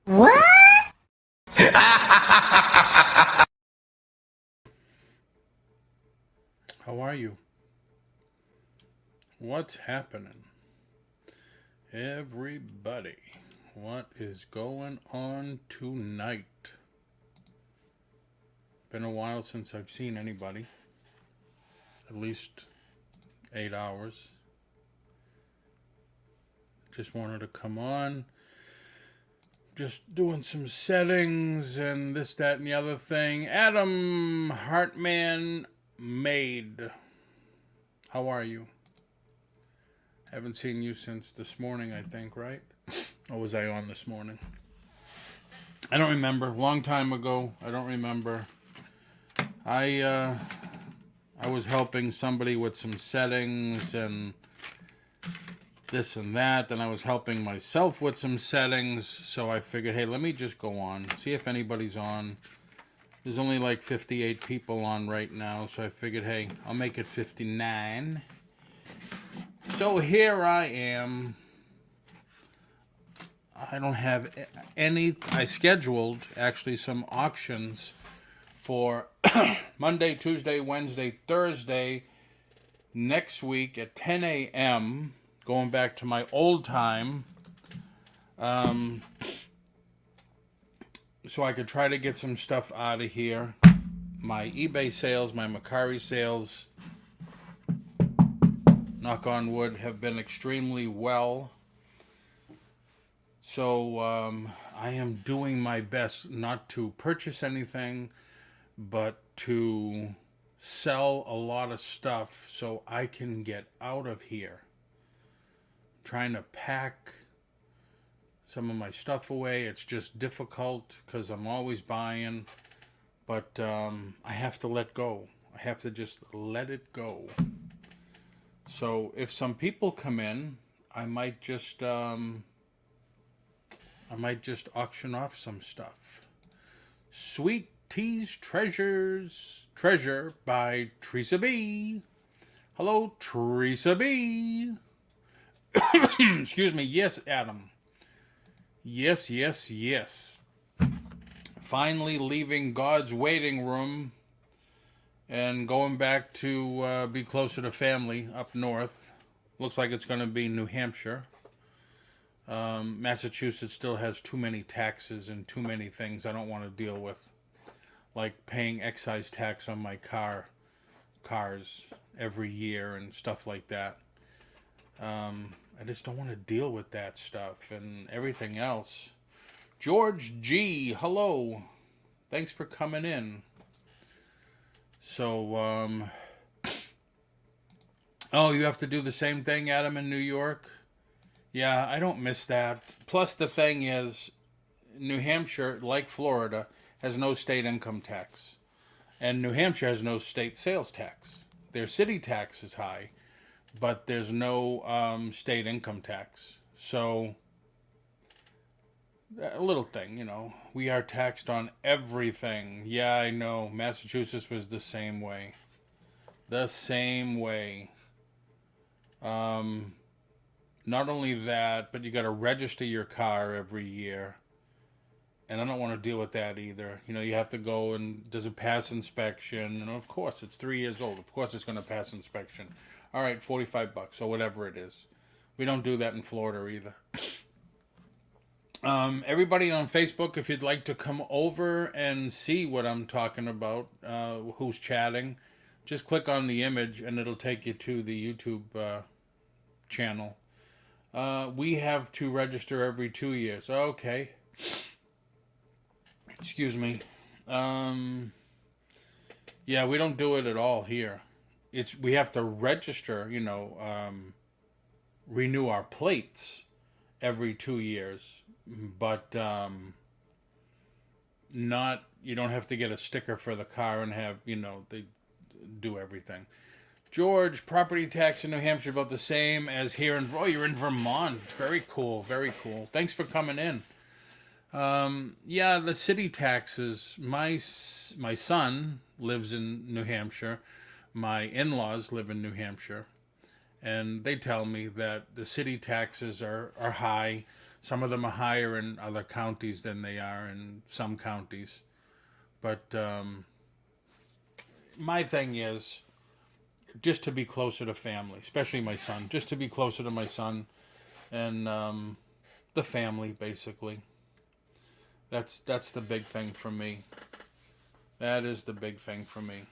What? How are you? What's happening? Everybody, what is going on tonight? Been a while since I've seen anybody. At least 8 hours. Just wanted to come on. Just doing some settings and this, that, and the other thing. Adam Hartman Made. How are you? Haven't seen you since this morning, I think, right? Or was I on this morning? I don't remember. Long time ago. I don't remember. I was helping somebody with some settings and this and that. Then I was helping myself with some settings. So I figured, hey, let me just go on. See if anybody's on. There's only like 58 people on right now. So I figured, hey, I'll make it 59. So here I am. I don't have any. I scheduled actually some auctions for Monday, Tuesday, Wednesday, Thursday next week at 10 a.m. Going back to my old time. So I could try to get some stuff out of here. My eBay sales, my Macari sales, knock on wood, have been extremely well. So I am doing my best not to purchase anything, but to sell a lot of stuff so I can get out of here. I'm trying to pack some of my stuff away. It's just difficult because I'm always buying, but I have to let go. I have to just let it go. So if some people come in, I might just auction off some stuff. Sweet Tea's Treasure by Teresa B. Hello, Teresa B. Excuse me. Yes, Adam. Yes, yes, yes. Finally leaving God's waiting room and going back to be closer to family up north. Looks like it's going to be New Hampshire. Massachusetts still has too many taxes and too many things I don't want to deal with. Like paying excise tax on my cars every year and stuff like that. I just don't want to deal with that stuff and everything else. George G, hello. Thanks for coming in. So, oh, you have to do the same thing, Adam, in New York? Yeah, I don't miss that. Plus, the thing is, New Hampshire, like Florida, has no state income tax. And New Hampshire has no state sales tax. Their city tax is high, but there's no state income tax. So, a little thing, you know. We are taxed on everything. Yeah, I know. Massachusetts was the same way. The same way. Not only that, but you got to register your car every year. And I don't want to deal with that either. You know, you have to go and does it pass inspection? And of course, it's 3 years old. Of course, it's going to pass inspection. All right, $45 or whatever it is. We don't do that in Florida either. Everybody on Facebook, if you'd like to come over and see what I'm talking about, who's chatting, just click on the image and it'll take you to the YouTube channel. We have to register every 2 years. Okay. Excuse me. Yeah, we don't do it at all here. We have to register, you know, renew our plates every 2 years. But not, you don't have to get a sticker for the car and have, you know, they do everything. George, property tax in New Hampshire about the same as here in, oh, you're in Vermont. Very cool, very cool. Thanks for coming in. Yeah, the city taxes, my son lives in New Hampshire. My in-laws live in New Hampshire. And they tell me that the city taxes are high. Some of them are higher in other counties than they are in some counties. But my thing is just to be closer to family, especially my son, just to be closer to my son and the family, basically. That's the big thing for me. That is the big thing for me.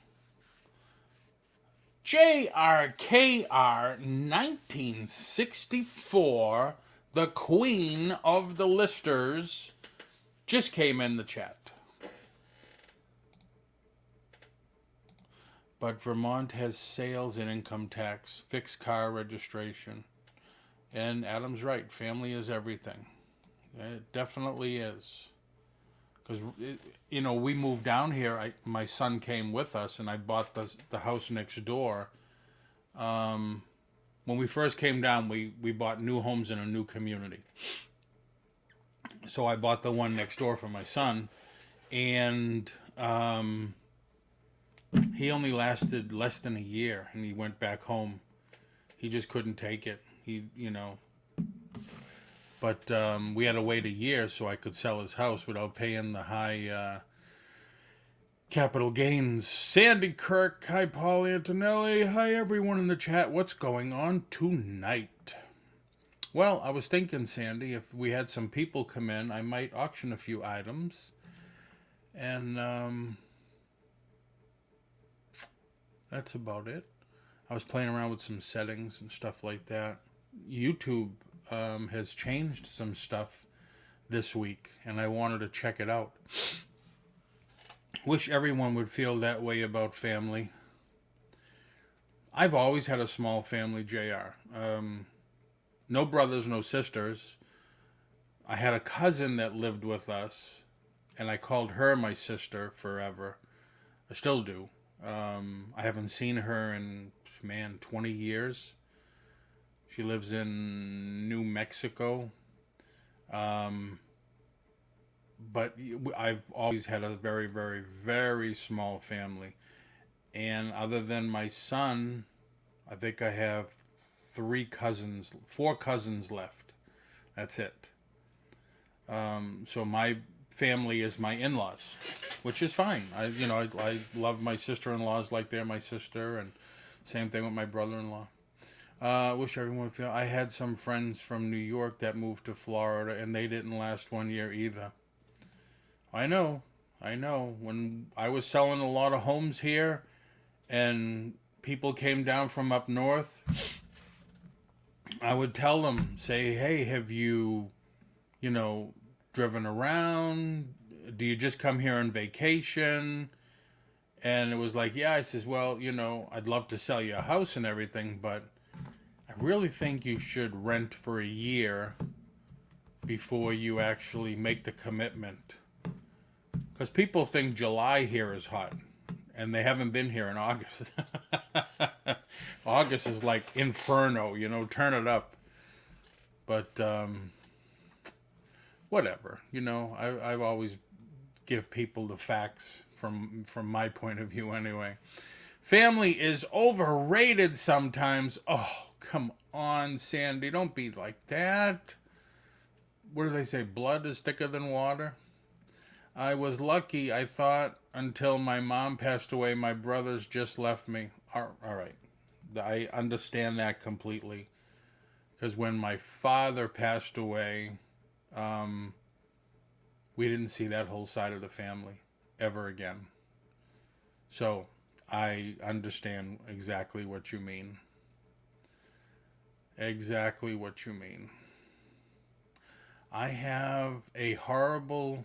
JRKR 1964, the queen of the listers, just came in the chat. But Vermont has sales and income tax, fixed car registration. And Adam's right, family is everything. It definitely is. Because, we moved down here. My son came with us, and I bought the house next door. When we first came down, we bought new homes in a new community. So I bought the one next door for my son. And he only lasted less than a year, and he went back home. He just couldn't take it. But we had to wait a year so I could sell his house without paying the high capital gains. Sandy Kirk, hi Paul Antonelli, hi everyone in the chat. What's going on tonight? Well, I was thinking, Sandy, if we had some people come in, I might auction a few items. And that's about it. I was playing around with some settings and stuff like that. YouTube has changed some stuff this week, and I wanted to check it out. Wish everyone would feel that way about family. I've always had a small family, JR. No brothers, no sisters. I had a cousin that lived with us, and I called her my sister forever. I still do. I haven't seen her in, 20 years. She lives in New Mexico. But I've always had a very, very, very small family. And other than my son, I think I have 4 cousins left. That's it. So my family is my in-laws, which is fine. I love my sister-in-laws like they're my sister, and same thing with my brother-in-law. Wish everyone would feel. I had some friends from New York that moved to Florida, and they didn't last 1 year either. I know. When I was selling a lot of homes here, and people came down from up north, I would tell them, say, hey, have you, driven around? Do you just come here on vacation? And it was like, yeah. I says, well, I'd love to sell you a house and everything, but I really think you should rent for a year before you actually make the commitment. Because people think July here is hot, and they haven't been here in August. August is like inferno, turn it up. But whatever, I've always give people the facts from my point of view anyway. Family is overrated sometimes. Oh, come on, Sandy. Don't be like that. What do they say? Blood is thicker than water? I was lucky, I thought, until my mom passed away. My brothers just left me. All right. I understand that completely. Because when my father passed away, we didn't see that whole side of the family ever again. So I understand exactly what you mean. Exactly what you mean. I have a horrible,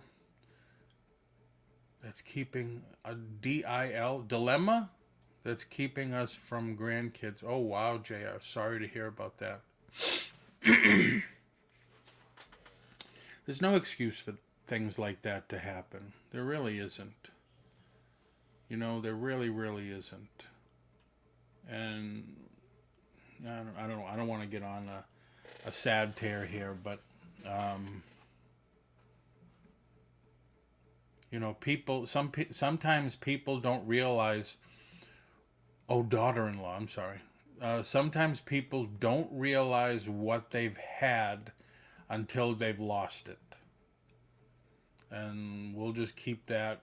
that's keeping a dilemma that's keeping us from grandkids. Oh, wow, JR. Sorry to hear about that. There's no excuse for things like that to happen. There really isn't. There really, really isn't. And I don't want to get on a sad tear here, but sometimes people don't realize. Oh, daughter-in-law. I'm sorry. Sometimes people don't realize what they've had until they've lost it. And we'll just keep that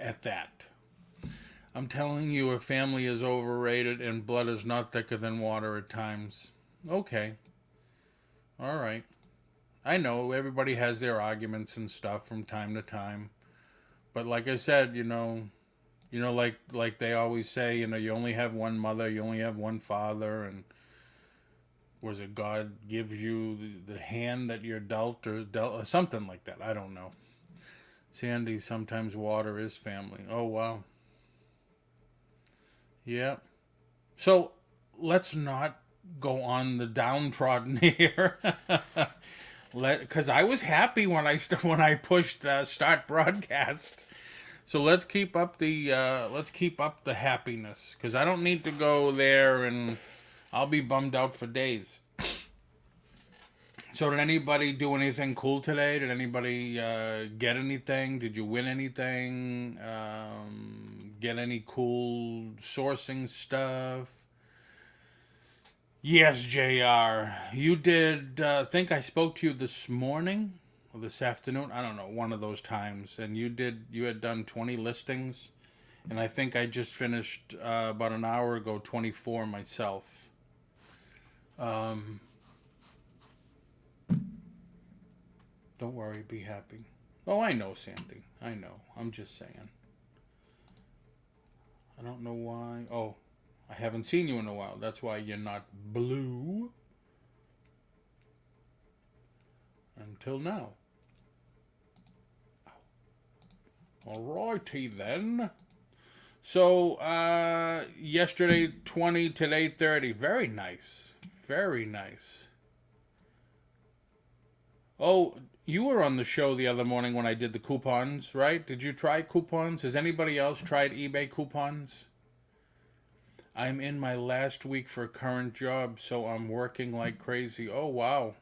at that. I'm telling you, a family is overrated and blood is not thicker than water at times. Okay. All right. I know everybody has their arguments and stuff from time to time. But like I said, like they always say, you only have one mother, you only have one father, and was it God gives you the hand that you're dealt or something like that. I don't know. Sandy, sometimes water is family. Oh wow. Yeah. So let's not go on the downtrodden here. Because I was happy when I pushed start broadcast. So let's keep up the happiness, because I don't need to go there and I'll be bummed out for days. So did anybody do anything cool today? Did anybody get anything? Did you win anything? Get any cool sourcing stuff? Yes, JR. You did. Think I spoke to you this morning or this afternoon. I don't know, one of those times. And you did. You had done 20 listings, and I think I just finished about an hour ago 24 myself. Don't worry. Be happy. Oh, I know, Sandy. I know. I'm just saying. I don't know why. Oh, I haven't seen you in a while. That's why you're not blue. Until now. Alrighty then. So, yesterday 20, today 30. Very nice. Very nice. Oh, you were on the show the other morning when I did the coupons, right? Did you try coupons? Has anybody else tried eBay coupons? I'm in my last week for a current job, so I'm working like crazy. Oh, wow.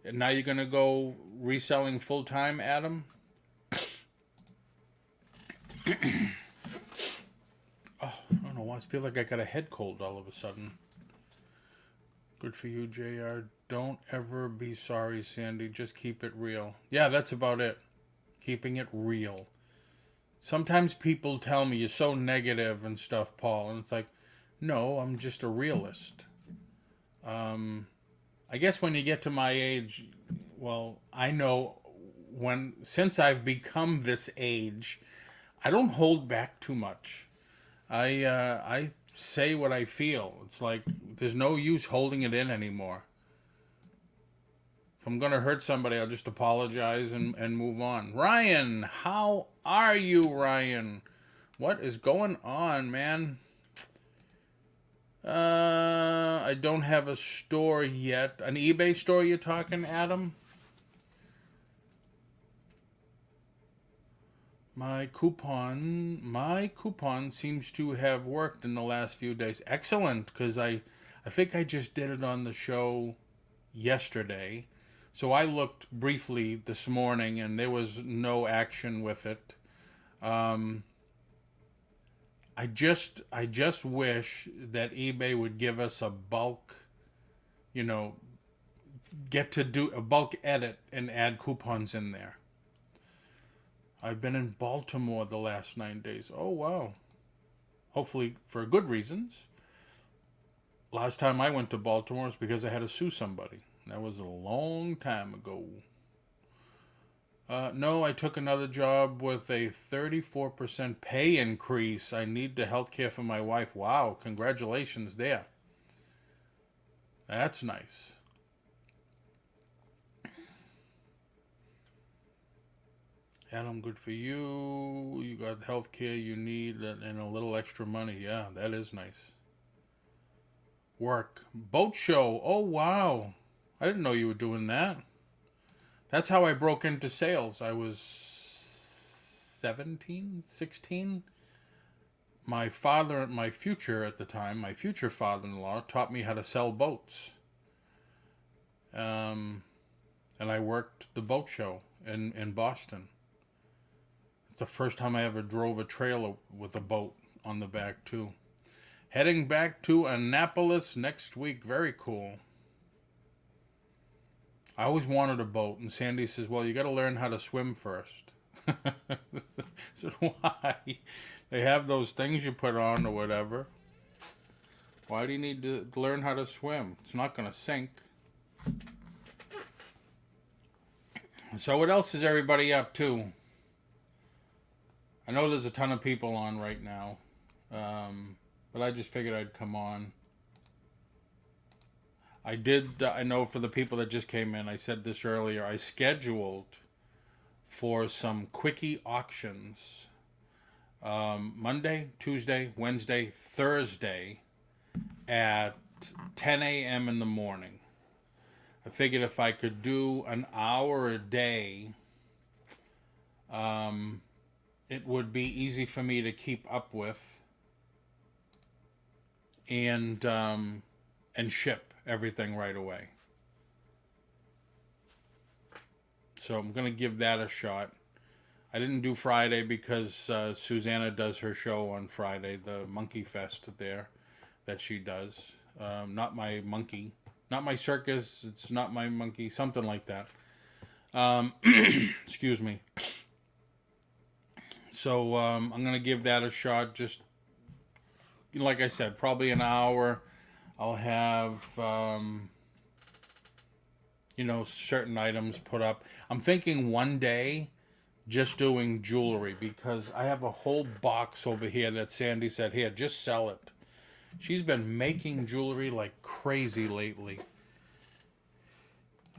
And now you're going to go reselling full time, Adam? Oh, I don't know why. I feel like I got a head cold all of a sudden. Good for you, JR. Don't ever be sorry, Sandy. Just keep it real. Yeah, that's about it. Keeping it real. Sometimes people tell me you're so negative and stuff, Paul. And it's like, no, I'm just a realist. I guess when you get to my age, well, I know since I've become this age, I don't hold back too much. I say what I feel. It's like there's no use holding it in anymore. If I'm gonna hurt somebody, I'll just apologize and move on. Ryan, how are you, Ryan? What is going on, man? I don't have a store yet. An eBay store you're talking, Adam? My coupon seems to have worked in the last few days. Excellent, because I think I just did it on the show yesterday. So I looked briefly this morning, and there was no action with it. I just wish that eBay would give us a bulk, you know, get to do a bulk edit and add coupons in there. I've been in Baltimore the last 9 days. Oh, wow. Hopefully for good reasons. Last time I went to Baltimore was because I had to sue somebody. That was a long time ago. No, I took another job with a 34% pay increase. I need the health care for my wife. Wow, congratulations there. That's nice. Adam, good for you. You got the health care you need and a little extra money. Yeah, that is nice. Work. Boat show. Oh, wow. I didn't know you were doing that. That's how I broke into sales. I was 17, 16. My father, my future at the time, my future father-in-law taught me how to sell boats. And I worked the boat show in Boston. It's the first time I ever drove a trailer with a boat on the back, too. Heading back to Annapolis next week. Very cool. I always wanted a boat, and Sandy says, well, you got to learn how to swim first. I said, why? They have those things you put on or whatever. Why do you need to learn how to swim? It's not going to sink. So what else is everybody up to? I know there's a ton of people on right now. But I just figured I'd come on. I know for the people that just came in, I said this earlier, I scheduled for some quickie auctions Monday, Tuesday, Wednesday, Thursday at 10 a.m. in the morning. I figured if I could do an hour a day, it would be easy for me to keep up with and ship everything right away. So I'm going to give that a shot. I didn't do Friday because Susanna does her show on Friday, the Monkey Fest there that she does. Not my monkey. Not my circus. It's not my monkey. Something like that. Excuse me. So I'm going to give that a shot. Just, like I said, probably an hour. I'll have, certain items put up. I'm thinking one day just doing jewelry because I have a whole box over here that Sandy said, here, just sell it. She's been making jewelry like crazy lately.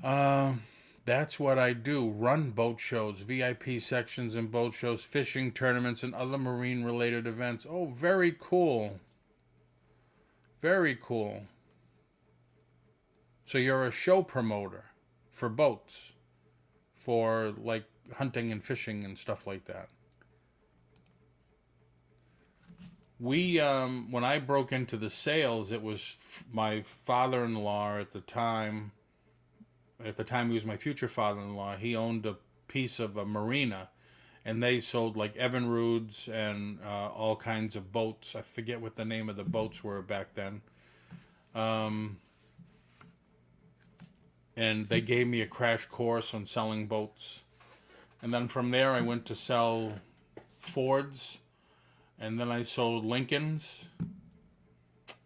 That's what I do. Run boat shows, VIP sections and boat shows, fishing tournaments, and other marine-related events. Oh, very cool. Very cool. So you're a show promoter for boats, for like hunting and fishing and stuff like that. We, when I broke into the sales, it was my father-in-law at the time. At the time, he was my future father-in-law. He owned a piece of a marina, and they sold like Evinrudes and all kinds of boats. I forget what the name of the boats were back then. And they gave me a crash course on selling boats. And then from there, I went to sell Fords. And then I sold Lincolns.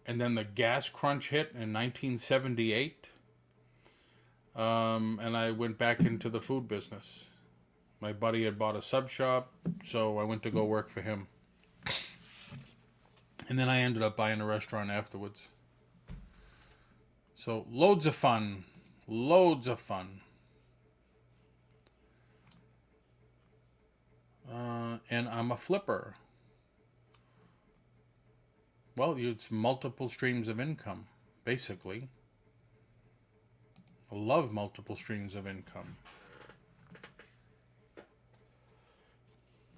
And then the gas crunch hit in 1978. And I went back into the food business. My buddy had bought a sub shop, so I went to go work for him. And then I ended up buying a restaurant afterwards. So loads of fun. Loads of fun. And I'm a flipper. Well, it's multiple streams of income, basically. I love multiple streams of income.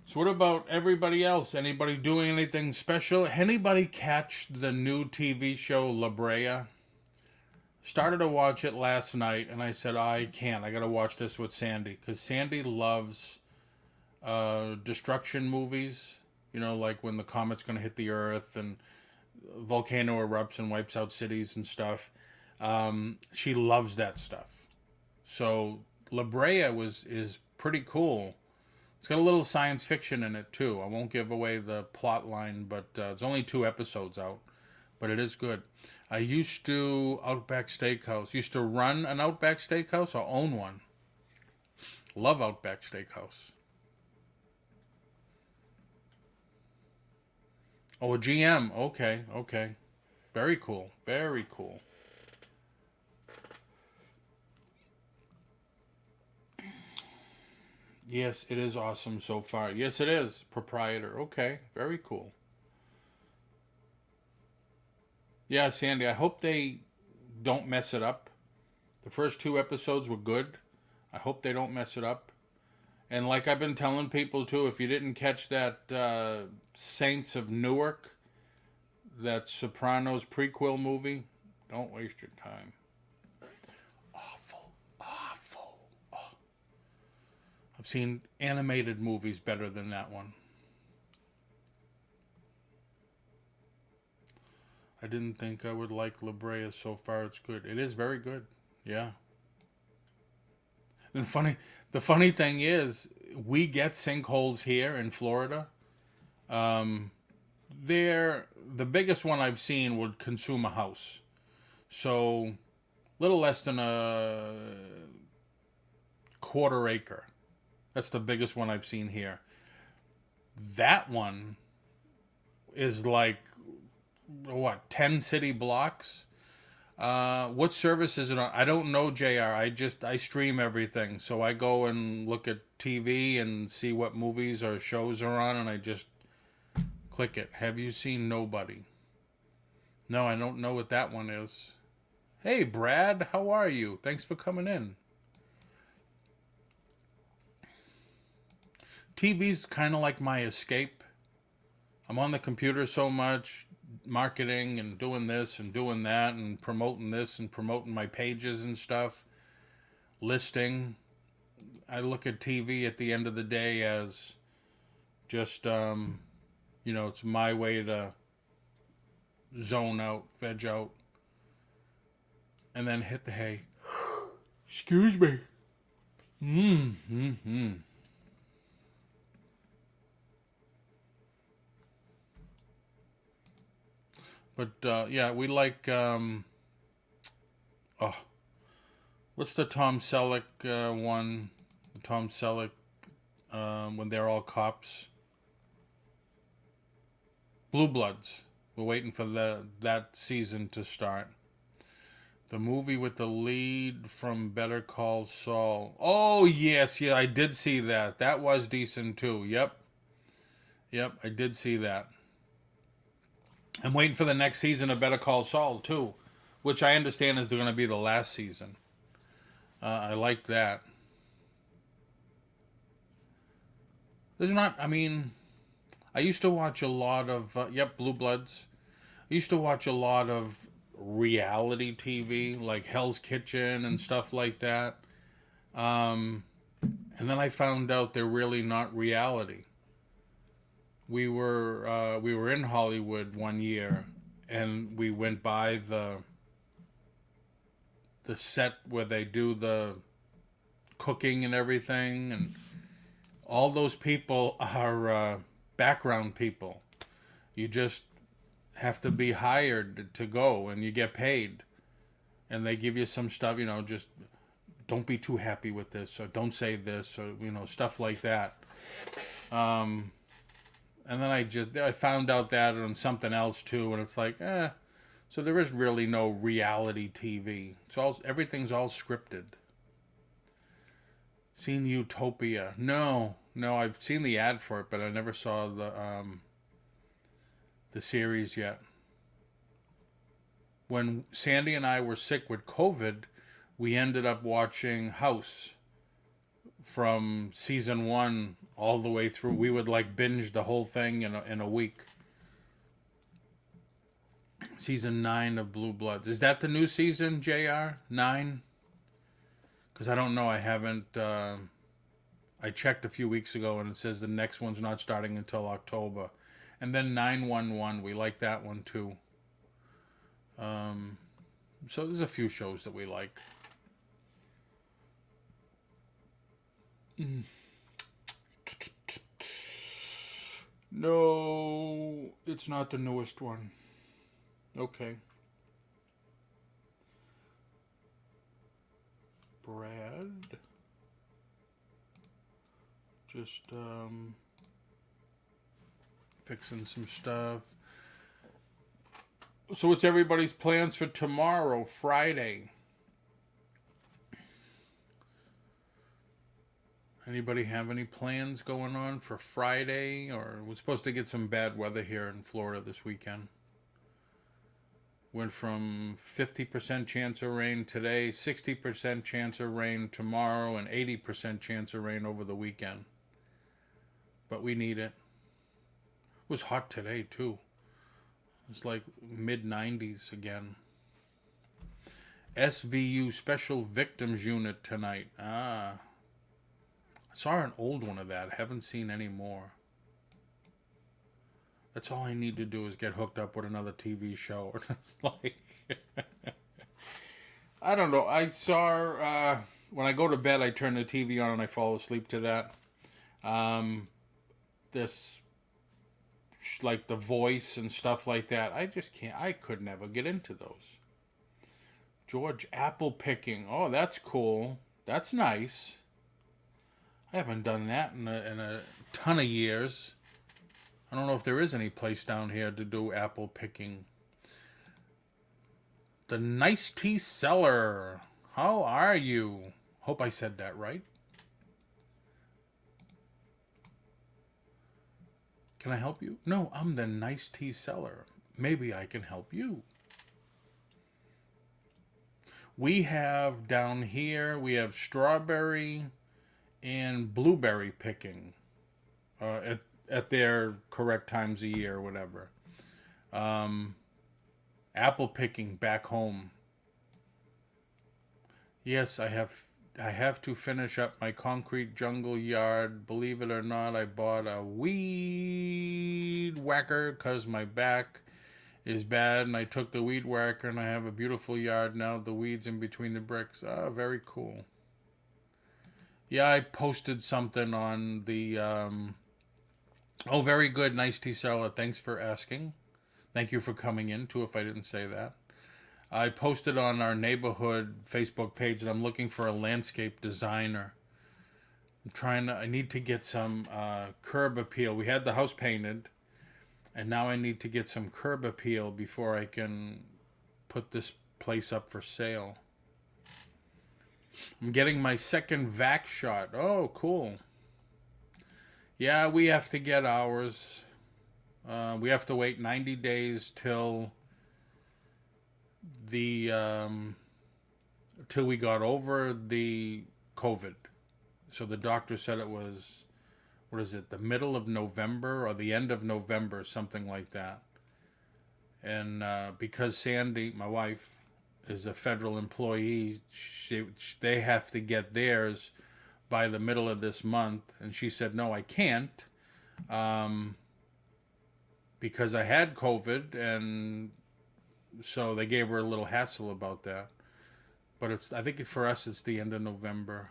So what about everybody else? Anybody doing anything special? Anybody catch the new TV show La Brea? Started to watch it last night, and I said, I can't. I got to watch this with Sandy, because Sandy loves destruction movies. You know, like when the comet's going to hit the Earth and volcano erupts and wipes out cities and stuff. She loves that stuff. So La Brea is pretty cool. It's got a little science fiction in it too. I won't give away the plot line, but it's only 2 episodes out. But it is good. I used to Outback Steakhouse. Used to run an Outback Steakhouse or own one. Love Outback Steakhouse. Oh, a GM. Okay, okay. Very cool. Very cool. Yes, it is awesome so far. Yes, it is. Proprietor. Okay, very cool. Yeah, Sandy, I hope they don't mess it up. The first 2 episodes were good. I hope they don't mess it up. And like I've been telling people too, if you didn't catch that Saints of Newark, that Sopranos prequel movie, don't waste your time. Awful, awful. Oh. I've seen animated movies better than that one. I didn't think I would like La Brea. So far, it's good. It is very good. Yeah. And the funny thing is, we get sinkholes here in Florida. Um, they're the biggest one I've seen would consume a house. So little less than a quarter acre. That's the biggest one I've seen here. That one is like what, 10 city blocks? What service is it on? I don't know, JR. I stream everything. So I go and look at TV and see what movies or shows are on, and I just click it. Have you seen Nobody? No, I don't know what that one is. Hey, Brad, how are you? Thanks for coming in. TV's kind of like my escape. I'm on the computer so much, marketing and doing this and doing that and promoting this and promoting my pages and stuff, listing. I look at TV at the end of the day as just, it's my way to zone out, veg out, and then hit the hay. Excuse me. But yeah, we like what's the Tom Selleck one? Tom Selleck when they're all cops. Blue Bloods. We're waiting for that season to start. The movie with the lead from Better Call Saul. Oh yes, yeah, I did see that. That was decent too. Yep, I did see that. I'm waiting for the next season of Better Call Saul too, which I understand is going to be the last season. I like that. There's not. I mean, I used to watch a lot of Blue Bloods. I used to watch a lot of reality TV, like Hell's Kitchen and stuff like that. And then I found out they're really not reality. We were in Hollywood one year, and we went by the set where they do the cooking and everything, and all those people are background people. You just have to be hired to go, and you get paid, and they give you some stuff. Just don't be too happy with this, or don't say this, or stuff like that. And then I found out that on something else too, and it's like, so there is really no reality TV. Everything's all scripted. Seen Utopia? No, I've seen the ad for it, but I never saw the series yet. When Sandy and I were sick with COVID, we ended up watching House from season 1 all the way through. We would like binge the whole thing in a week. Season 9 of Blue Bloods. Is that the new season, JR? 9? Because I don't know. I haven't. I checked a few weeks ago, and it says the next one's not starting until October. And then 911. We like that one too. So there's a few shows that we like. No, it's not the newest one. Okay. Brad. Just fixing some stuff. So what's everybody's plans for tomorrow, Friday? Anybody have any plans going on for Friday? Or we're supposed to get some bad weather here in Florida this weekend. Went from 50% chance of rain today, 60% chance of rain tomorrow, and 80% chance of rain over the weekend. But we need it. It was hot today too. It's like mid-90s again. SVU Special Victims Unit tonight. I saw an old one of that. Haven't seen any more. That's all I need to do is get hooked up with another TV show. And it's like, I don't know. I saw, when I go to bed, I turn the TV on and I fall asleep to that. Um, this, like The Voice and stuff like that. I just can't, I could never get into those. George apple picking. Oh, that's cool. That's nice. I haven't done that in a ton of years. I don't know if there is any place down here to do apple picking. The Nice Tea Seller. How are you? Hope I said that right. Can I help you? No, I'm the Nice Tea Seller. Maybe I can help you. We have down here, we have strawberry and blueberry picking at their correct times of year or whatever. Apple picking back home. Yes, I have to finish up my concrete jungle yard. Believe it or not, I bought a weed whacker because my back is bad, and I took the weed whacker and I have a beautiful yard now. The weeds in between the bricks. Oh, very cool. Yeah, I posted something on the oh, very good. Nice tea seller. Thanks for asking. Thank you for coming in too, if I didn't say that. I posted on our neighborhood Facebook page that I'm looking for a landscape designer. I need to get some curb appeal. We had the house painted, and now I need to get some curb appeal before I can put this place up for sale. I'm getting my second vax shot. Oh, cool. Yeah, we have to get ours. We have to wait 90 days till till we got over the COVID. So the doctor said it was, what is it, the middle of November or the end of November, something like that. And because Sandy, my wife, is a federal employee, they have to get theirs by the middle of this month. And she said, no, I can't, because I had COVID, and so they gave her a little hassle about that. But I think for us, it's the end of November.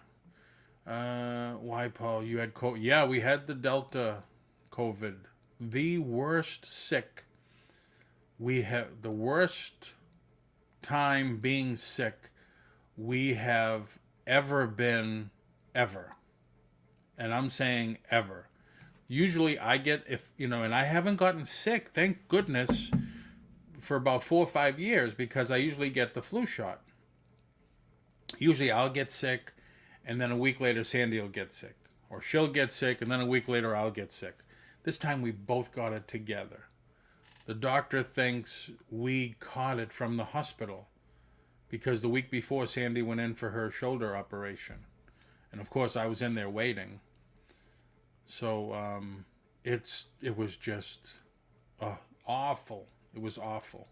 Why, Paul? You had COVID? Yeah, we had the Delta COVID. The worst sick. We have the worst time being sick we have ever been, ever. And I'm saying ever. Usually I get, and I haven't gotten sick, thank goodness, for about 4 or 5 years, because I usually get the flu shot. Usually I'll get sick, and then a week later Sandy will get sick. Or she'll get sick, and then a week later I'll get sick. This time we both got it together. The doctor thinks we caught it from the hospital, because the week before Sandy went in for her shoulder operation. And of course I was in there waiting. So it was just awful. It was awful.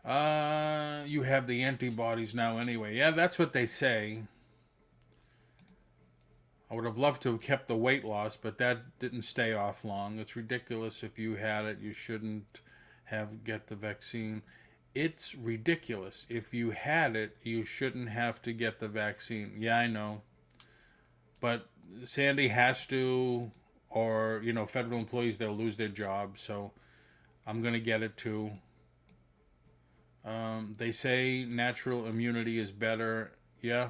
You have the antibodies now anyway. Yeah, that's what they say. I would have loved to have kept the weight loss, but that didn't stay off long. It's ridiculous. If you had it, you shouldn't get the vaccine. It's ridiculous. If you had it, you shouldn't have to get the vaccine. Yeah, I know. But Sandy has to, or, federal employees, they'll lose their job. So I'm going to get it too. They say natural immunity is better. Yeah.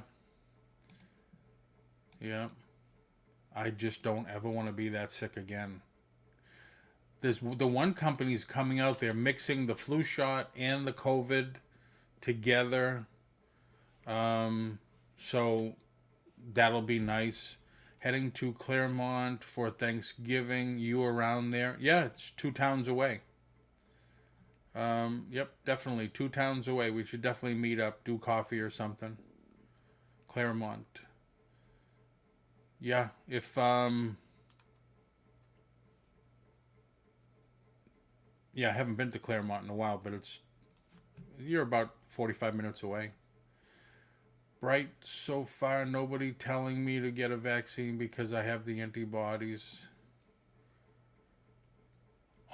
Yeah. I just don't ever want to be that sick again. There's the one company's coming out there mixing the flu shot and the COVID together. So that'll be nice. Heading to Claremont for Thanksgiving. You around there? Yeah, it's 2 towns away. Yep, definitely 2 towns away. We should definitely meet up, do coffee or something. Claremont. Yeah, if yeah, I haven't been to Claremont in a while, but you're about 45 minutes away. Bright, so far nobody telling me to get a vaccine because I have the antibodies.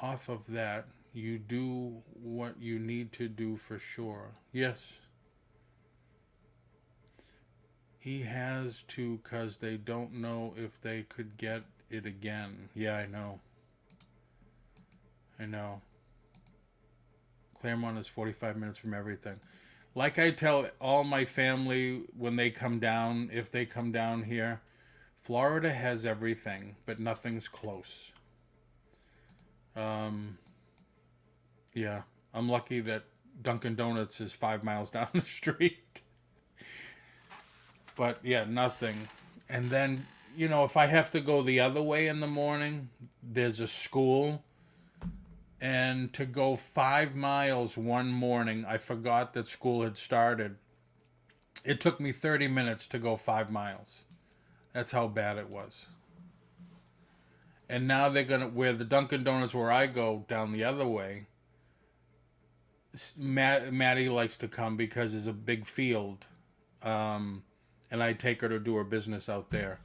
off of that, you do what you need to do for sure. Yes, he has to, because they don't know if they could get it again. Yeah, I know. I know. Claremont is 45 minutes from everything. Like I tell all my family when they come down, if they come down here, Florida has everything, but nothing's close. Um, yeah, I'm lucky that Dunkin' Donuts is 5 miles down the street. But yeah, nothing. And then, if I have to go the other way in the morning, there's a school. And to go 5 miles one morning, I forgot that school had started. It took me 30 minutes to go 5 miles. That's how bad it was. And now they're going to, where the Dunkin' Donuts where I go down the other way, Maddie likes to come because there's a big field. And I take her to do her business out there.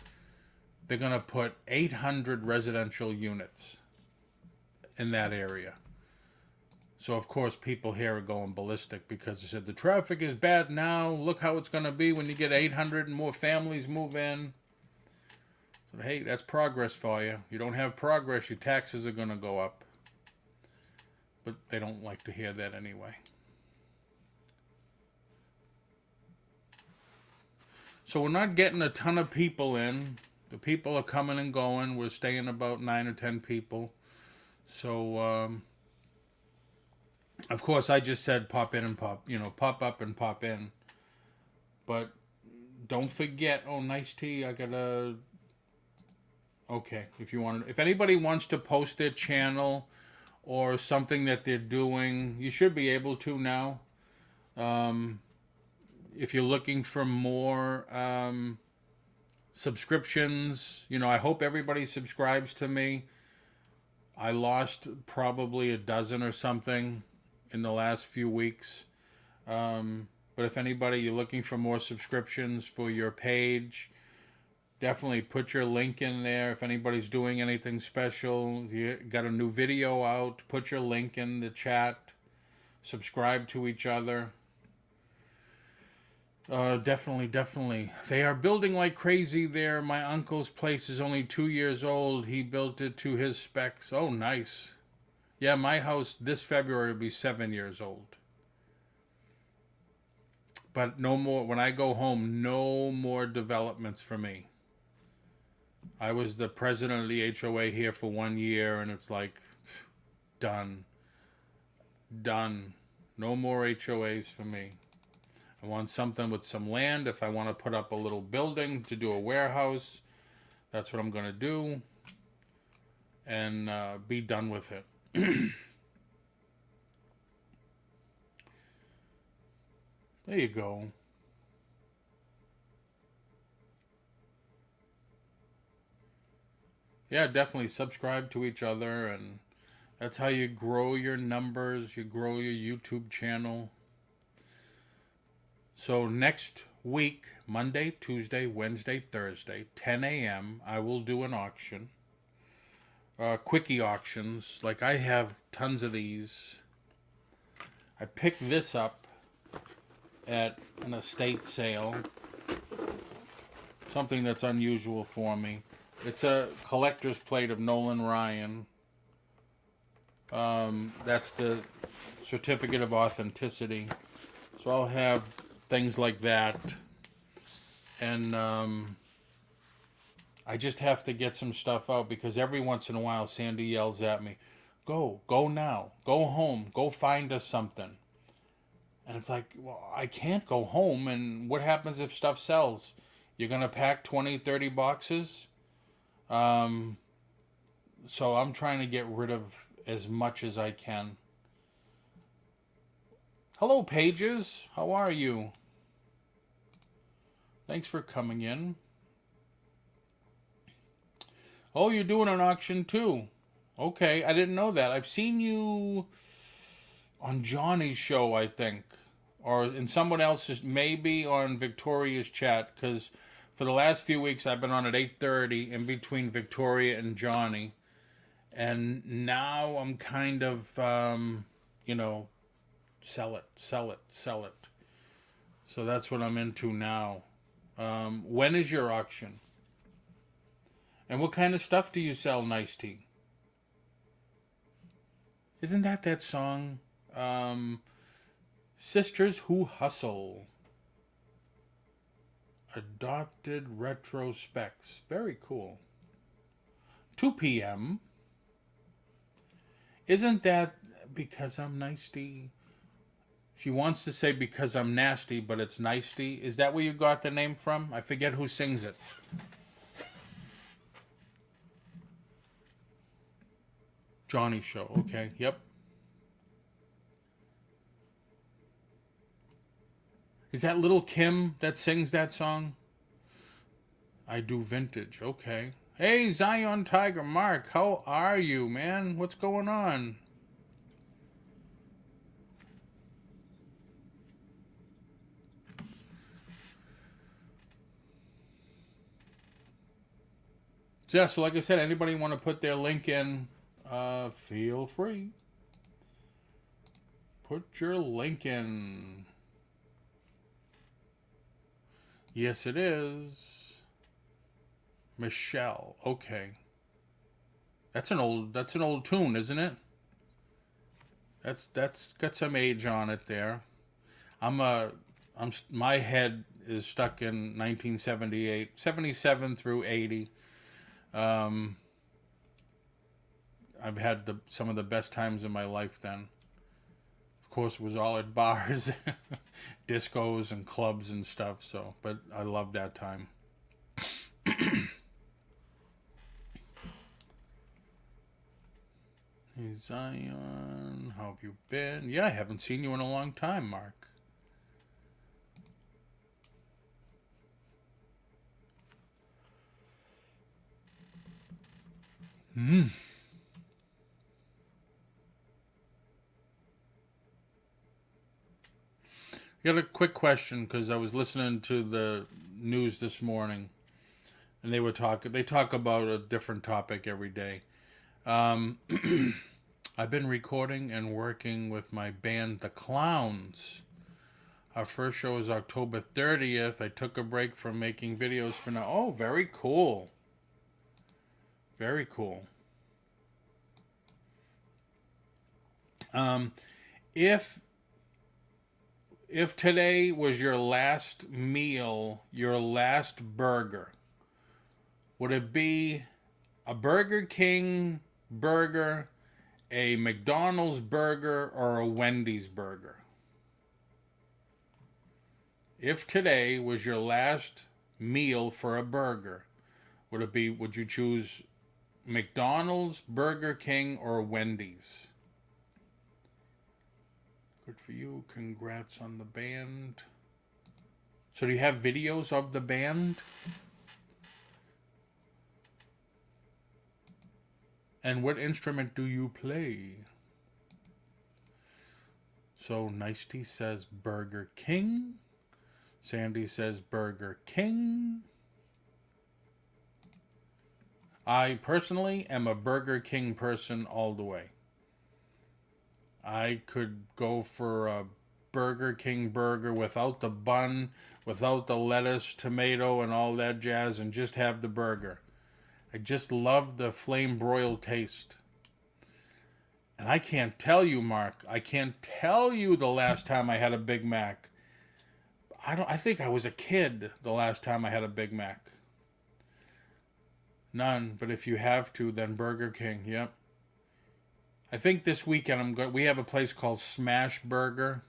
They're going to put 800 residential units in that area. So, of course, people here are going ballistic because they said the traffic is bad now. Look how it's going to be when you get 800 and more families move in. So, hey, that's progress for you. You don't have progress, your taxes are going to go up. But they don't like to hear that anyway. So we're not getting a ton of people in. The people are coming and going. We're staying about 9 or 10 people. So, of course, I just said pop in and pop up and pop in. But don't forget, nice tea. I gotta. Okay, if anybody wants to post their channel or something that they're doing, you should be able to now. If you're looking for more subscriptions, I hope everybody subscribes to me. I lost probably a dozen or something in the last few weeks. But if you're looking for more subscriptions for your page, definitely put your link in there. If anybody's doing anything special, you got a new video out, put your link in the chat. Subscribe to each other. Definitely. They are building like crazy there. My uncle's place is only 2 years old. He built it to his specs. Oh, nice. Yeah, my house this February will be 7 years old. But no more, when I go home, no more developments for me. I was the president of the HOA here for 1 year, and it's like, done. No more HOAs for me. I want something with some land. If I want to put up a little building to do a warehouse, that's what I'm going to do. And be done with it. There you go. Yeah, definitely subscribe to each other, and that's how you grow your numbers, you grow your YouTube channel. So next week, Monday, Tuesday, Wednesday, Thursday, 10 a.m., I will do an auction. Quickie auctions. Like, I have tons of these. I picked this up at an estate sale. Something that's unusual for me. It's a collector's plate of Nolan Ryan. That's the certificate of authenticity. So I'll have things like that. And I just have to get some stuff out because every once in a while Sandy yells at me, go now, go home, go find us something. And it's like, well, I can't go home, and what happens if stuff sells? You're going to pack 20, 30 boxes? So I'm trying to get rid of as much as I can. Hello, Pages. How are you? Thanks for coming in. Oh, you're doing an auction too. Okay, I didn't know that. I've seen you on Johnny's show, I think. Or in someone else's, maybe on Victoria's chat. Because for the last few weeks, I've been on at 8:30 in between Victoria and Johnny. And now I'm kind of, you know, sell it, sell it, sell it. So that's what I'm into now. When is your auction? And what kind of stuff do you sell, Nice Tea? Isn't that song? Um, Sisters Who Hustle. Adopted Retrospects. Very cool. 2 p.m. Isn't that because I'm Nice-ty? She wants to say because I'm nasty, but it's Nice-ty. Is that where you got the name from? I forget who sings it. Johnny Show. Okay, yep. Is that Little Kim that sings that song? I do vintage. Okay. Hey, Zion Tiger Mark, how are you, man? What's going on? Yeah, so like I said, anybody want to put their link in, feel free. Put your link in. Yes, it is. Michelle. Okay. That's an old tune, isn't it? That's got some age on it there. I'm a my head is stuck in 1978, 77 through 80. Um, I've had some of the best times in my life then. Of course, it was all at bars, discos, and clubs and stuff. So, but I loved that time. Hey Zion, how have you been? Yeah, I haven't seen you in a long time, Mark. Hmm. I got a quick question because I was listening to the news this morning, and they talk about a different topic every day. Um, I've been recording and working with my band, The Clowns. Our first show is October 30th. I took a break from making videos for now. Oh, very cool. Very cool. Um, if if today was your last meal, your last burger, would it be a Burger King burger, a McDonald's burger, or a Wendy's burger? If today was your last meal for a burger, would you choose McDonald's, Burger King, or Wendy's? Good for you. Congrats on the band. So do you have videos of the band? And what instrument do you play? So Nice Tea says Burger King. Sandy says Burger King. I personally am a Burger King person all the way. I could go for a Burger King burger without the bun, without the lettuce, tomato, and all that jazz, and just have the burger. I just love the flame broiled taste. And I can't tell you, Mark, I can't tell you the last time I had a Big Mac. I think I was a kid the last time I had a Big Mac. None, but if you have to, then Burger King, yep. I think this weekend we have a place called Smash Burger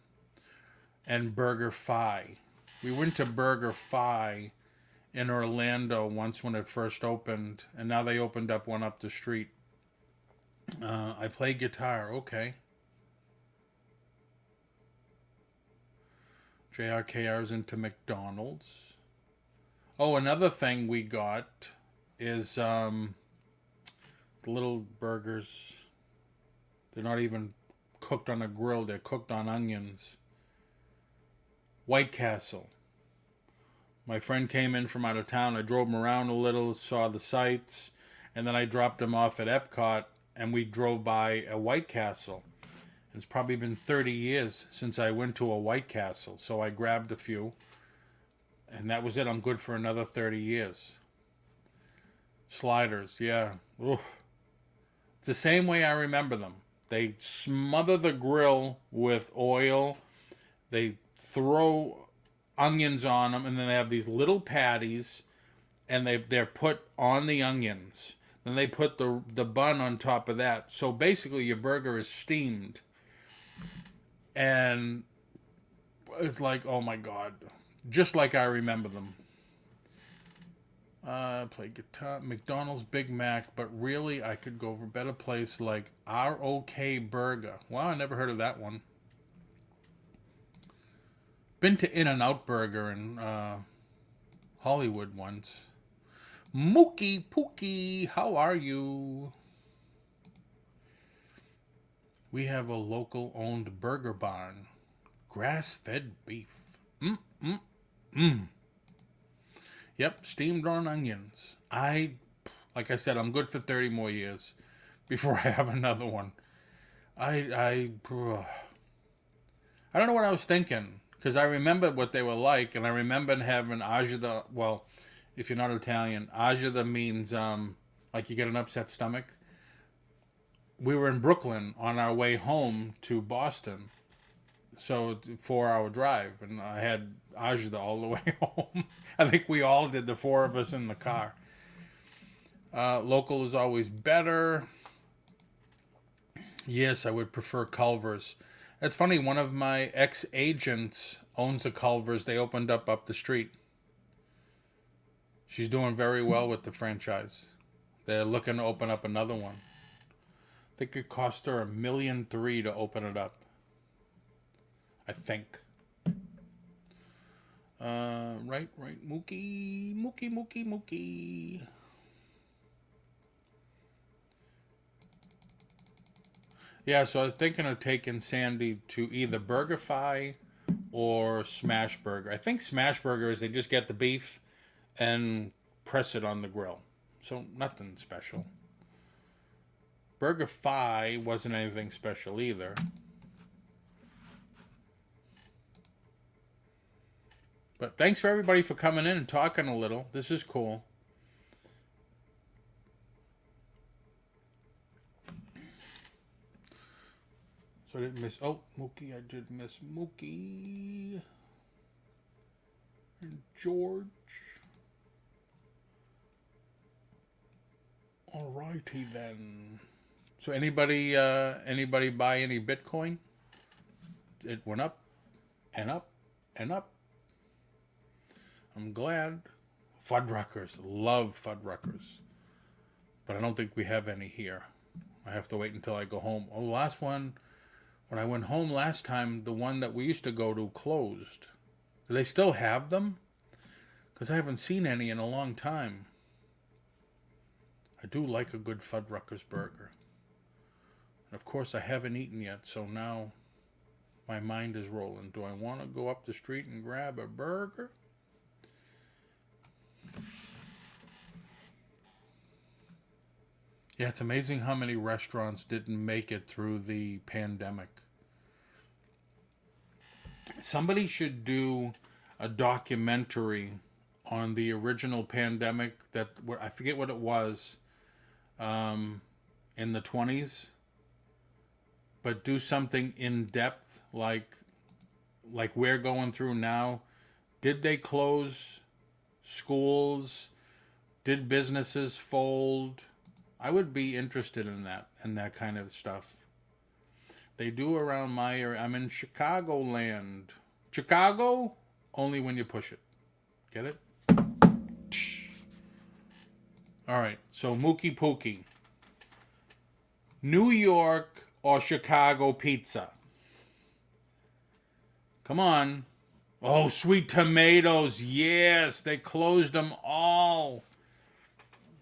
and Burger Fi. We went to Burger Fi in Orlando once when it first opened, and now they opened up one up the street. I play guitar, okay. JRKR's into McDonald's. Oh, another thing we got is the little burgers. They're not even cooked on a grill, they're cooked on onions. White Castle. My friend came in from out of town. I drove him around a little, saw the sights, and then I dropped him off at Epcot. and we drove by a White Castle. It's probably been 30 years since I went to a White Castle, so I grabbed a few, and that was it. I'm good for another 30 years. Sliders, yeah. Oof. It's the same way I remember them. They smother the grill with oil. They throw onions on them, and then they have these little patties, and they're put on the onions. Then they put the bun on top of that. So basically, your burger is steamed, and it's like, oh my god, just like I remember them. Play guitar, McDonald's Big Mac, but really I could go for a better place like ROK Burger. Wow, I never heard of that one. Been to In-N-Out Burger in Hollywood once. Mookie Pookie, how are you? We have a local owned burger barn. Grass-fed beef. Yep, steamed on onions. Like I said, I'm good for 30 more years before I have another one. I don't know what I was thinking, because I remember what they were like, and I remember having agita. Well, if you're not Italian, agita means like you get an upset stomach. We were in Brooklyn on our way home to Boston, so 4-hour drive, and I had agita all the way home. I think we all did, the four of us in the car. Local is always better. Yes, I would prefer Culver's. It's funny, one of my ex-agents owns a Culver's. They opened up the street. She's doing very well with the franchise. They're looking to open up another one. I think it cost her $1.3 million to open it up. I think. Right, Mookie. Yeah, so I was thinking of taking Sandy to either BurgerFi or Smash Burger. I think Smash Burger is they just get the beef and press it on the grill. So nothing special. BurgerFi wasn't anything special either. But thanks for everybody for coming in and talking a little. This is cool. So I didn't miss... Oh, Mookie. I did miss Mookie. And George. Alrighty then. So anybody buy any Bitcoin? It went up and up and up. I'm glad. Fuddruckers. Love Fuddruckers. But I don't think we have any here. I have to wait until I go home. Oh, the last one... When I went home last time, the one that we used to go to closed. Do they still have them? Because I haven't seen any in a long time. I do like a good Fuddruckers burger. And of course, I haven't eaten yet, so now my mind is rolling. Do I want to go up the street and grab a burger? Yeah, it's amazing how many restaurants didn't make it through the pandemic. Somebody should do a documentary on the original pandemic that, I forget what it was, in the 20s, but do something in depth like we're going through now. Did they close schools? Did businesses fold? I would be interested in that kind of stuff. They do around my area. I'm in Chicagoland. Chicago? Only when you push it. Get it? Alright, so Mookie Pookie. New York or Chicago pizza? Come on. Oh, Sweet Tomatoes. Yes, they closed them all.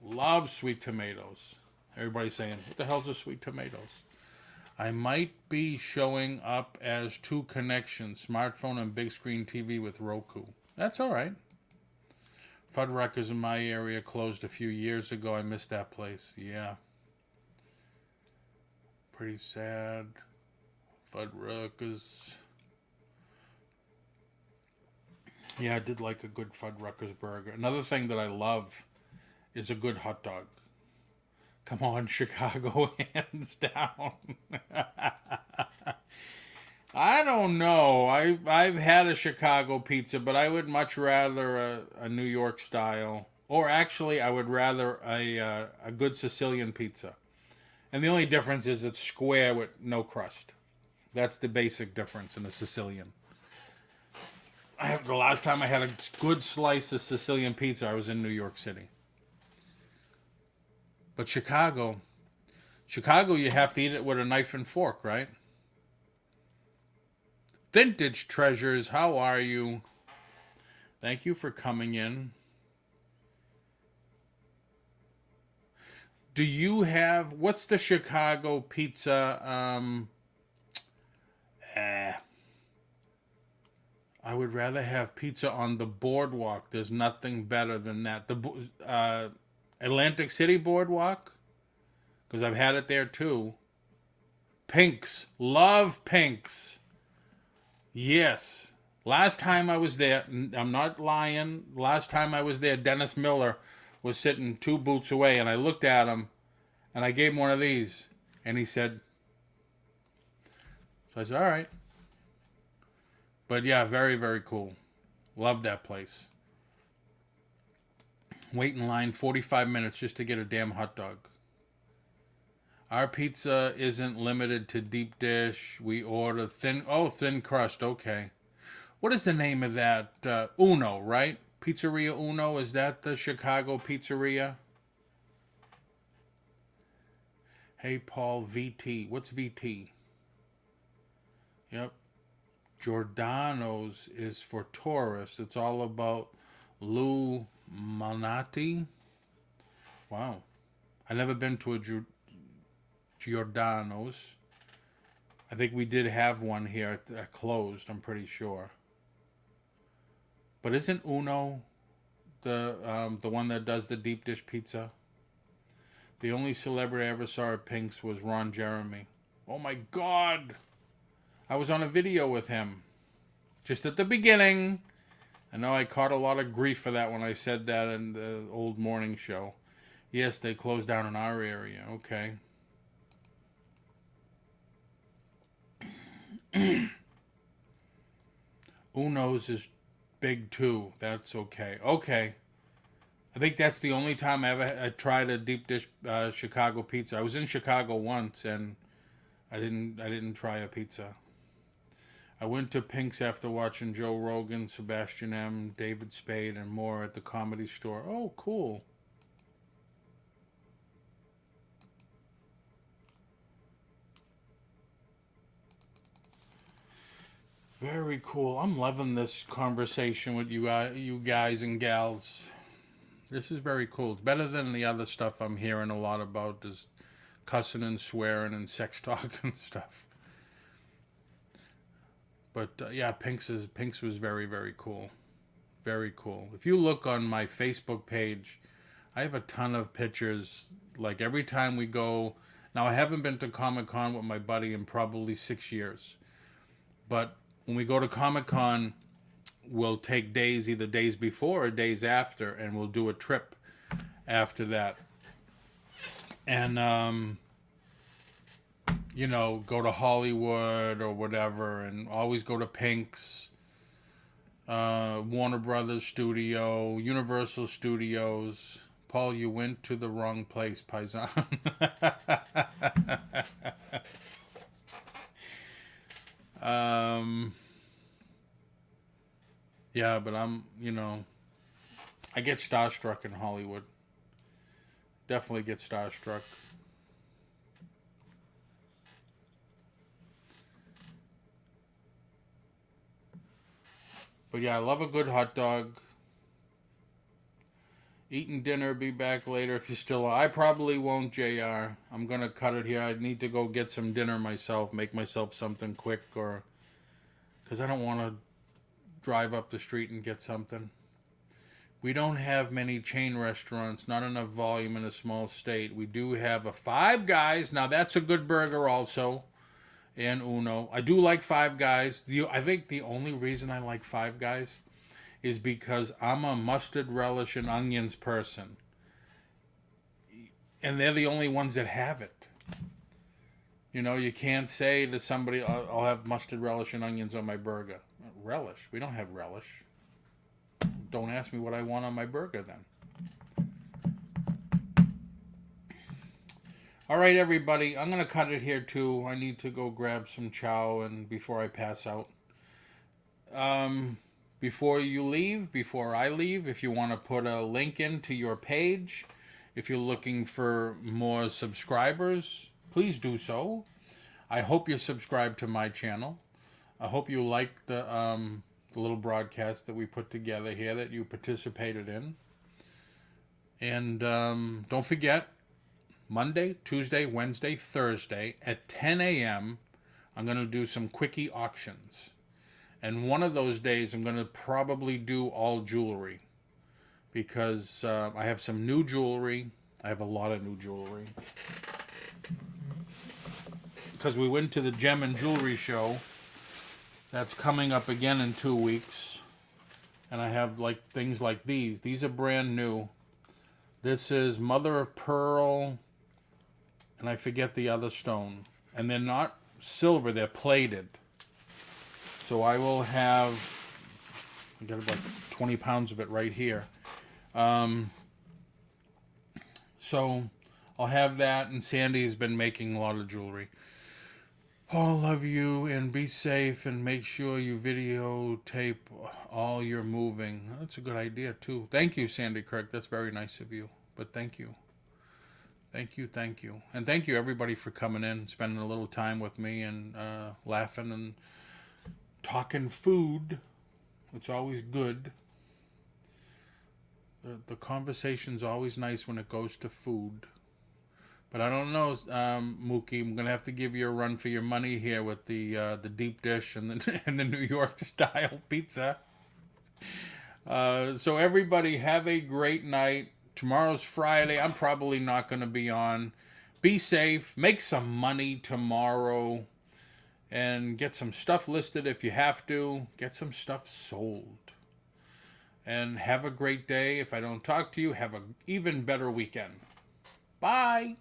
Love Sweet Tomatoes. Everybody's saying, what the hell's a Sweet Tomatoes? I might be showing up as two connections, smartphone and big screen TV with Roku. That's all right. Fuddruckers in my area closed a few years ago. I missed that place. Yeah. pretty sad. Fuddruckers. Yeah, I did like a good Fuddruckers burger. Another thing that I love is a good hot dog. Come on, Chicago, hands down. I don't know. I've had a Chicago pizza, but I would much rather a New York style, or actually, I would rather a good Sicilian pizza. And the only difference is it's square with no crust. That's the basic difference in a Sicilian. The last time I had a good slice of Sicilian pizza, I was in New York City. But Chicago, you have to eat it with a knife and fork, right? Vintage Treasures, how are you? Thank you for coming in. Do you have, what's the Chicago pizza? I would rather have pizza on the boardwalk. There's nothing better than that. The Atlantic City boardwalk, because I've had it there too. Pink's, love Pink's. Yes. Last time I was there, I'm not lying. Last time I was there, Dennis Miller was sitting 2 booths away, and I looked at him, and I gave him one of these, and he said, so I said, all right. But yeah, very, very cool. Love that place. Wait in line 45 minutes just to get a damn hot dog. Our pizza isn't limited to deep dish. We order thin crust. Okay. What is the name of that? Uno, right? Pizzeria Uno. Is that the Chicago pizzeria? Hey, Paul, VT. What's VT? Yep. Giordano's is for tourists. It's all about Lou Malnati. Wow. I've never been to a Giordano's. I think we did have one here closed, I'm pretty sure. But isn't Uno the one that does the deep dish pizza? The only celebrity I ever saw at Pink's was Ron Jeremy. Oh my God! I was on a video with him. Just at the beginning. I know I caught a lot of grief for that when I said that in the old morning show. Yes, they closed down in our area. Okay. Uno's is big too. That's okay. Okay. I think that's the only time I tried a deep dish Chicago pizza. I was in Chicago once and I didn't try a pizza. I went to Pink's after watching Joe Rogan, Sebastian M., David Spade, and more at the Comedy Store. Oh, cool. Very cool. I'm loving this conversation with you guys and gals. This is very cool. It's better than the other stuff I'm hearing a lot about, is cussing and swearing and sex talk and stuff. But yeah, Pink's was very, very cool. Very cool. If you look on my Facebook page, I have a ton of pictures. Like every time we go, now I haven't been to Comic-Con with my buddy in probably 6 years. But when we go to Comic-Con, we'll take days, either days before or days after, and we'll do a trip after that. And go to Hollywood or whatever, and always go to Pink's, Warner Brothers Studio, Universal Studios. Paul, you went to the wrong place, Paisan. Yeah, but I get starstruck in Hollywood. Definitely get starstruck. But yeah, I love a good hot dog. Eating dinner, be back later if you're still on. I probably won't, JR. I'm going to cut it here. I need to go get some dinner myself, make myself something quick, or because I don't want to drive up the street and get something. We don't have many chain restaurants, not enough volume in a small state. We do have a Five Guys. Now, that's a good burger also. And Uno. I do like Five Guys. I think the only reason I like Five Guys is because I'm a mustard, relish, and onions person. And they're the only ones that have it. You know, you can't say to somebody, I'll have mustard, relish, and onions on my burger. Relish? We don't have relish. Don't ask me what I want on my burger then. All right, everybody. I'm going to cut it here, too. I need to go grab some chow and before I pass out. Before you leave, before I leave, if you want to put a link into your page, if you're looking for more subscribers, please do so. I hope you're subscribed to my channel. I hope you like the little broadcast that we put together here that you participated in. And don't forget, Monday, Tuesday, Wednesday, Thursday at 10 a.m., I'm going to do some quickie auctions. And one of those days, I'm going to probably do all jewelry. Because I have some new jewelry. I have a lot of new jewelry. Because we went to the Gem and Jewelry Show. That's coming up again in 2 weeks. And I have like things like these. These are brand new. This is Mother of Pearl. And I forget the other stone. And they're not silver, they're plated. So I will have, I got about 20 pounds of it right here. So I'll have that, and Sandy's been making a lot of jewelry. Oh, love you, and be safe, and make sure you videotape all your moving. That's a good idea, too. Thank you, Sandy Kirk. That's very nice of you. But thank you. Thank you, thank you. And thank you, everybody, for coming in, spending a little time with me, and laughing and talking food. It's always good. The conversation's always nice when it goes to food. But I don't know, Mookie. I'm gonna have to give you a run for your money here with the deep dish and the and the New York style pizza. So everybody have a great night. Tomorrow's Friday. I'm probably not gonna be on. Be safe. Make some money tomorrow, and get some stuff listed if you have to. Get some stuff sold. And have a great day. If I don't talk to you, have an even better weekend. Bye.